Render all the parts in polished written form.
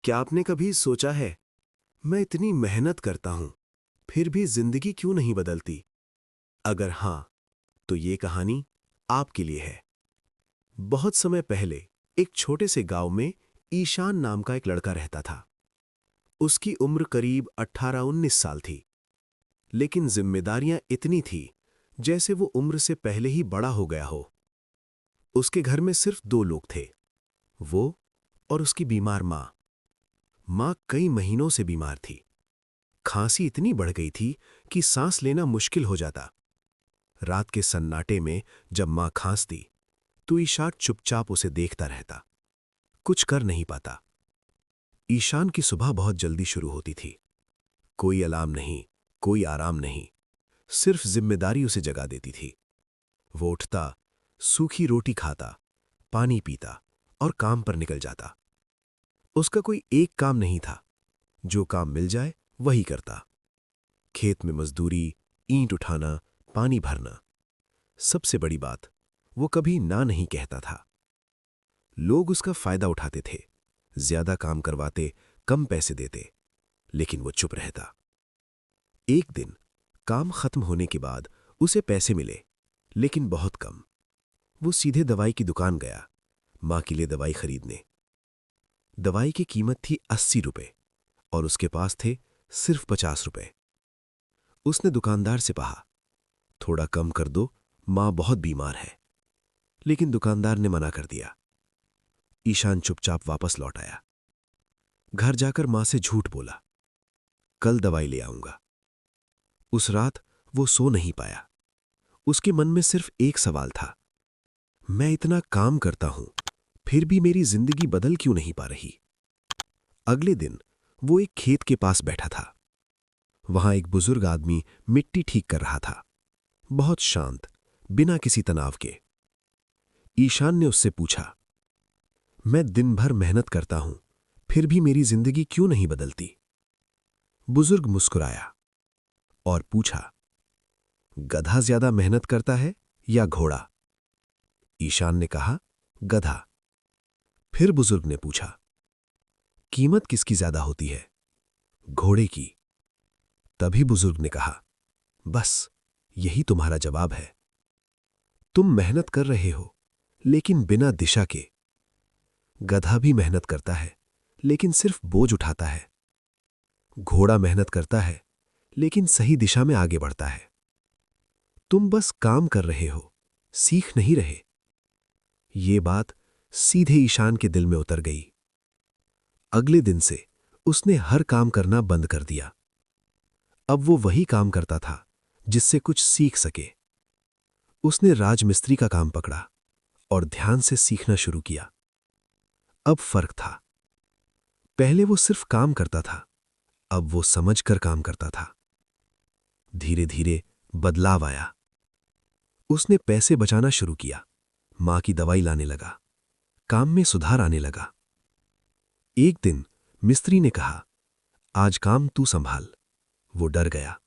क्या आपने कभी सोचा है, मैं इतनी मेहनत करता हूं, फिर भी जिंदगी क्यों नहीं बदलती? अगर हां, तो ये कहानी आपके लिए है। बहुत समय पहले एक छोटे से गांव में ईशान नाम का एक लड़का रहता था। उसकी उम्र करीब 18-19 साल थी, लेकिन जिम्मेदारियां इतनी थी जैसे वो उम्र से पहले ही बड़ा हो गया हो। उसके घर में सिर्फ 2 लोग थे, वो और उसकी बीमार मां। मां कई महीनों से बीमार थी। खांसी इतनी बढ़ गई थी कि सांस लेना मुश्किल हो जाता। रात के सन्नाटे में जब मां खांसती, तो ईशान चुपचाप उसे देखता रहता, कुछ कर नहीं पाता। ईशान की सुबह बहुत जल्दी शुरू होती थी। कोई अलार्म नहीं, कोई आराम नहीं, सिर्फ जिम्मेदारी उसे जगा देती थी। वो उठता, सूखी रोटी खाता, पानी पीता और काम पर निकल जाता। उसका कोई एक काम नहीं था, जो काम मिल जाए वही करता। खेत में मजदूरी, ईंट उठाना, पानी भरना। सबसे बड़ी बात, वो कभी ना नहीं कहता था। लोग उसका फायदा उठाते थे, ज्यादा काम करवाते, कम पैसे देते, लेकिन वो चुप रहता। एक दिन काम खत्म होने के बाद उसे पैसे मिले, लेकिन बहुत कम। वो सीधे दवाई की दुकान गया, मां के लिए दवाई खरीदने। दवाई की कीमत थी 80 रुपए और उसके पास थे सिर्फ 50 रुपए। उसने दुकानदार से कहा, थोड़ा कम कर दो, मां बहुत बीमार है। लेकिन दुकानदार ने मना कर दिया। ईशान चुपचाप वापस लौट आया। घर जाकर मां से झूठ बोला, कल दवाई ले आऊंगा। उस रात वो सो नहीं पाया। उसके मन में सिर्फ एक सवाल था, मैं इतना काम करता हूं, फिर भी मेरी जिंदगी बदल क्यों नहीं पा रही? अगले दिन वो एक खेत के पास बैठा था। वहां एक बुजुर्ग आदमी मिट्टी ठीक कर रहा था, बहुत शांत, बिना किसी तनाव के। ईशान ने उससे पूछा, मैं दिन भर मेहनत करता हूं, फिर भी मेरी जिंदगी क्यों नहीं बदलती? बुजुर्ग मुस्कुराया और पूछा, गधा ज्यादा मेहनत करता है या घोड़ा? ईशान ने कहा, गधा। फिर बुजुर्ग ने पूछा, कीमत किसकी ज्यादा होती है? घोड़े की। तभी बुजुर्ग ने कहा, बस यही तुम्हारा जवाब है। तुम मेहनत कर रहे हो, लेकिन बिना दिशा के। गधा भी मेहनत करता है, लेकिन सिर्फ बोझ उठाता है। घोड़ा मेहनत करता है, लेकिन सही दिशा में आगे बढ़ता है। तुम बस काम कर रहे हो, सीख नहीं रहे। ये बात सीधे ईशान के दिल में उतर गई। अगले दिन से उसने हर काम करना बंद कर दिया। अब वो वही काम करता था जिससे कुछ सीख सके। उसने राजमिस्त्री का काम पकड़ा और ध्यान से सीखना शुरू किया। अब फर्क था, पहले वो सिर्फ काम करता था, अब वो समझकर काम करता था। धीरे धीरे बदलाव आया। उसने पैसे बचाना शुरू किया, मां की दवाई लाने लगा, काम में सुधार आने लगा। एक दिन मिस्त्री ने कहा, आज काम तू संभाल। वो डर गया,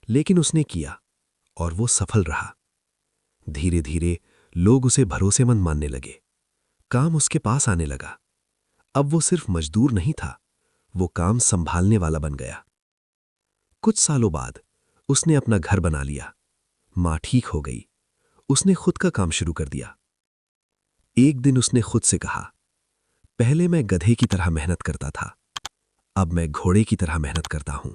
लेकिन उसने किया और वो सफल रहा। धीरे धीरे लोग उसे भरोसेमंद मानने लगे। काम उसके पास आने लगा। अब वो सिर्फ मजदूर नहीं था, वो काम संभालने वाला बन गया। कुछ सालों बाद उसने अपना घर बना लिया। मां ठीक हो गई। उसने खुद का काम शुरू कर दिया। एक दिन उसने खुद से कहा, पहले मैं गधे की तरह मेहनत करता था, अब मैं घोड़े की तरह मेहनत करता हूं।